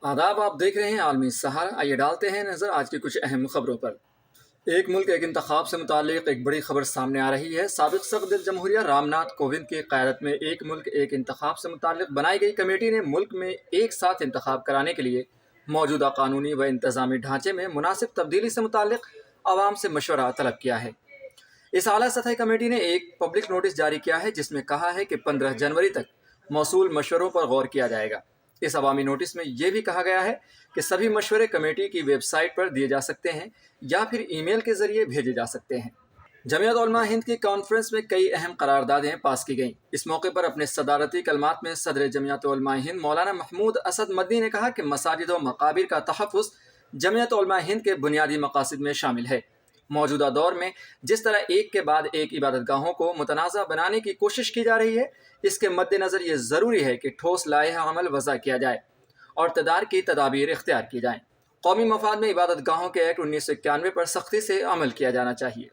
आदाब, आप देख रहे हैं आलमी सहारा। आइए डालते हैं नज़र आज की कुछ अहम खबरों पर। एक मुल्क एक इंतखाब से मुताल्लिक एक बड़ी खबर सामने आ रही है। साबिक सदर जमहूरिया रामनाथ कोविंद की क़यादत में एक मुल्क एक इंतखाब से मुताल्लिक बनाई गई कमेटी ने मुल्क में एक साथ इंतखाब कराने के लिए मौजूदा कानूनी व इंतज़ामी ढांचे में मुनासिब तब्दीली से मुताल्लिक आवाम से मशवरा तलब किया है। इस आला सतही कमेटी ने एक पब्लिक नोटिस जारी किया है जिसमें कहा है कि 15 जनवरी तक मौसूल मशवरों पर गौर किया जाएगा। इस अवामी नोटिस में यह भी कहा गया है कि सभी मशवरे कमेटी की वेबसाइट पर दिए जा सकते हैं या फिर ईमेल के जरिए भेजे जा सकते हैं। जमीयत उलमा हिंद की कॉन्फ्रेंस में कई अहम करारदादें पास की गईं। इस मौके पर अपने सदारती कलमात में सदर जमीयत उलमा हिंद मौलाना महमूद असद मदनी ने कहा कि मसाजिद व मकाबिर का तहफ़्फ़ुज़ जमीयत उलमा हिंद के बुनियादी मकासद में शामिल है। मौजूदा दौर में जिस तरह एक के बाद एक इबादतगाहों को मुतनाज़ा बनाने की कोशिश की जा रही है, इसके मद्देनज़र ये ज़रूरी है कि ठोस लाइहा अमल वज़ा किया जाए और तदार की तदाबीर इख्तियार की जाएँ। कौमी मफाद में इबादतगाहों के एक्ट 1991 पर सख्ती से अमल किया जाना चाहिए।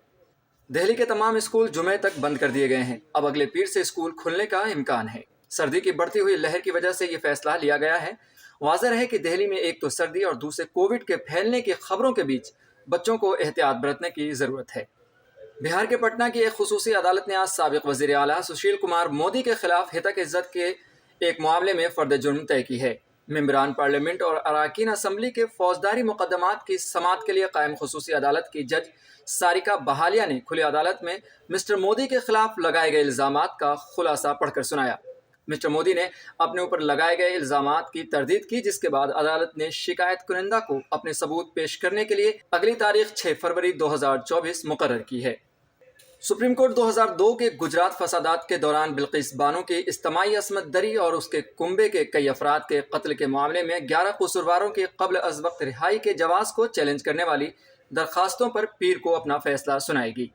दिल्ली के तमाम स्कूल जुमे तक बंद कर दिए गए हैं। अब अगले पीर से स्कूल खुलने का इम्कान है। सर्दी की बढ़ती हुई लहर की वजह से ये फैसला लिया गया है। वाज़ह है कि दिल्ली में एक तो सर्दी और दूसरे कोविड के फैलने की खबरों के बीच बच्चों को एहतियात बरतने की ज़रूरत है। बिहार के पटना की एक खुसूसी अदालत ने आज साबिक वज़ीर आला सुशील कुमार मोदी के खिलाफ हितक इज़्ज़त के एक मामले में फ़र्द जुर्म तय की है। मेंबरान पार्लियामेंट और अरकान असम्बली के फौजदारी मुकदमात की समाअत के लिए कायम खुसूसी अदालत की जज सारिका बहालिया ने खुली अदालत में मिस्टर मोदी के खिलाफ लगाए गए इल्ज़ामात का खुलासा पढ़कर सुनाया। मिस्टर मोदी ने अपने ऊपर लगाए गए इल्ज़ामात की तरदीद की, जिसके बाद अदालत ने शिकायत कुनिंदा को अपने सबूत पेश करने के लिए अगली तारीख 6 फरवरी 2024 मुकर्रर की है। सुप्रीम कोर्ट 2002 के गुजरात फसादात के दौरान बिल्किस बानो की इज्तिमाई असमत दरी और उसके कुंबे के कई अफराद के कत्ल के मामले में 11 कसूरवारों की कब्ल अज वक्त रिहाई के जवाज़ को चैलेंज करने वाली दरखास्तों पर पीर को अपना फैसला सुनाएगी।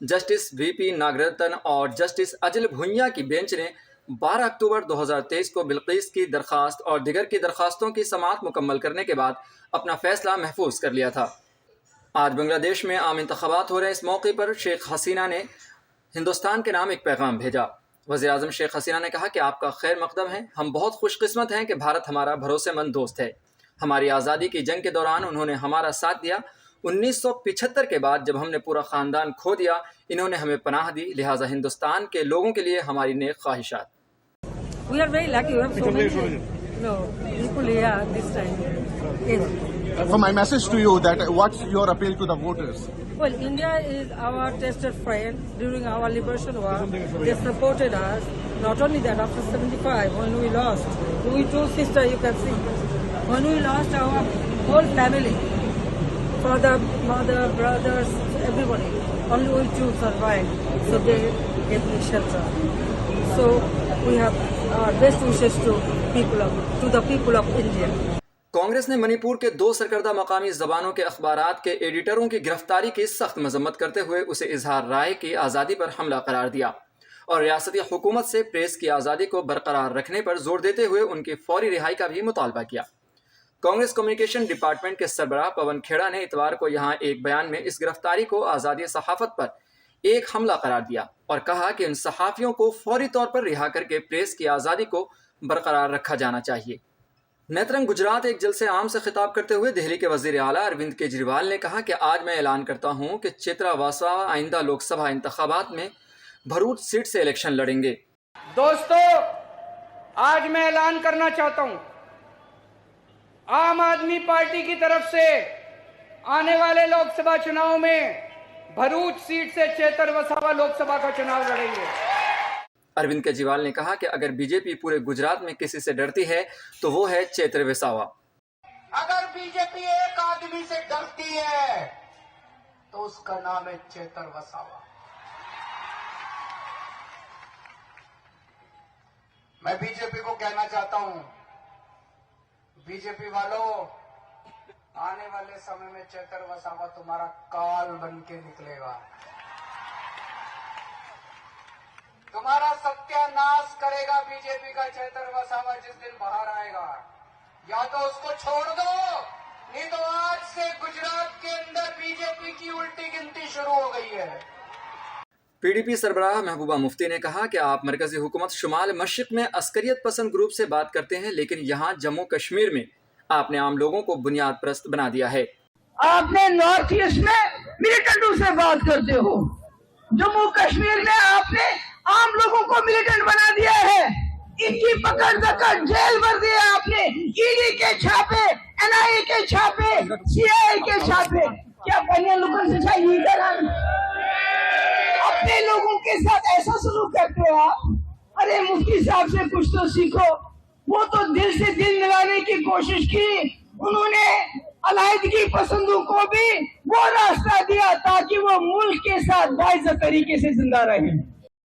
जस्टिस वीपी नागरत्न और जस्टिस अजल भुइयां की बेंच ने 12 अक्टूबर 2023 को बिल्किस की दरखास्त और दिगर की दरखास्तों की समाअत मुकम्मल करने के बाद अपना फैसला महफूज कर लिया था। आज बांग्लादेश में आम इंतखाबात हो रहे इस मौके पर शेख हसीना ने हिंदुस्तान के नाम एक पैगाम भेजा। वज़ीर आज़म शेख हसीना ने कहा कि आपका खैर मकदम है। हम बहुत खुशकिस्मत हैं कि भारत हमारा भरोसेमंद दोस्त है। हमारी आज़ादी की जंग के दौरान उन्होंने हमारा साथ दिया। 1975 के बाद जब हमने पूरा ख़ानदान खो दिया, इन्होंने हमें पनाह दी। लिहाजा हिंदुस्तान के लोगों के लिए हमारी नेक ख्वाहिशात। We are very lucky. We have so many people here this time. Yes. So my message to you that what's your appeal to the voters? Well, India is our tested friend during our liberation war. They supported us. Not only that, after 75, when we lost, we two sisters, you can see, when we lost our whole family, father, mother, brothers, everybody, only we two survived. So they gave me shelter. So we have our best wishes to the people of India. Congress ने मणिपुर के 2 सरकर्दा मकामी ज़बानों के अखबारात के एडिटरों की गिरफ्तारी की सख्त मजम्मत करते हुए उसे इजहार राय की आज़ादी पर हमला करार दिया और रियासती हुकूमत से प्रेस की आज़ादी को बरकरार रखने पर जोर देते हुए उनकी फौरी रिहाई का भी मुतालबा किया। कांग्रेस कम्युनिकेशन डिपार्टमेंट के सरबराह पवन खेड़ा ने इतवार को यहाँ एक बयान में इस गिरफ्तारी को आज़ादी सहाफ़त पर एक हमला करार दिया और कहा कि इन सहाफ़ियों को फौरी तौर पर रिहा करके प्रेस की आज़ादी को बरकरार रखा जाना चाहिए। नेत्रंग गुजरात एक जलसे आम से खिताब करते हुए दिल्ली के वजीर आला अरविंद केजरीवाल ने कहा कि आज मैं ऐलान करता हूं कि चेत्रा वसावा आइंदा लोकसभा इंतखाबात में भरूच सीट से इलेक्शन लड़ेंगे। दोस्तों, आज मैं ऐलान करना चाहता हूं, आम आदमी पार्टी की तरफ से आने वाले लोकसभा चुनाव में भरूच सीट से चेतर वसावा लोकसभा का चुनाव लड़ेंगे। अरविंद केजरीवाल ने कहा कि अगर बीजेपी पूरे गुजरात में किसी से डरती है तो वो है चेत्र वसावा। अगर बीजेपी एक आदमी से डरती है तो उसका नाम है चेतर वसावा। मैं बीजेपी को कहना चाहता हूं, बीजेपी वालों, आने वाले समय में चेतर वसावा तुम्हारा काल बन के निकलेगा। तुम्हारा सत्यानाश करेगा बीजेपी का चेतर वसावा जिस दिन बाहर आएगा। या तो उसको छोड़ दो, नहीं तो आज से गुजरात के अंदर बीजेपी की उल्टी गिनती शुरू हो गई है। पीडीपी सरबराह महबूबा मुफ्ती ने कहा कि आप मरकजी हुकूमत शुमाल मशरिक में अस्करियत पसंद ग्रुप से बात करते हैं, लेकिन यहाँ जम्मू कश्मीर में آپ نے عام لوگوں کو بنیاد پرست بنا دیا ہے۔ آپ نے نارتھ ایسٹ میں ملیٹنٹوں سے بات کرتے ہو، جموں کشمیر میں آپ نے عام لوگوں کو ملیٹنٹ بنا دیا ہے، ان کی پکڑ دکڑ جیل بھر دیا آپ نے، ای ڈی کے چھاپے، این آئی اے کے چھاپے، سی آئی اے کے چھاپے، کیا بنیان لوگوں سے چاہیے کران اپنے لوگوں کے ساتھ ایسا سلوک کرتے ہو آپ؟ ارے مفتی صاحب سے کچھ تو سیکھو، وہ تو دل سے دل ملانے کی کوشش کی، انہوں نے علیحدگی پسندوں کو بھی وہ راستہ دیا تاکہ وہ ملک کے ساتھ باعزت طریقے سے زندہ رہیں۔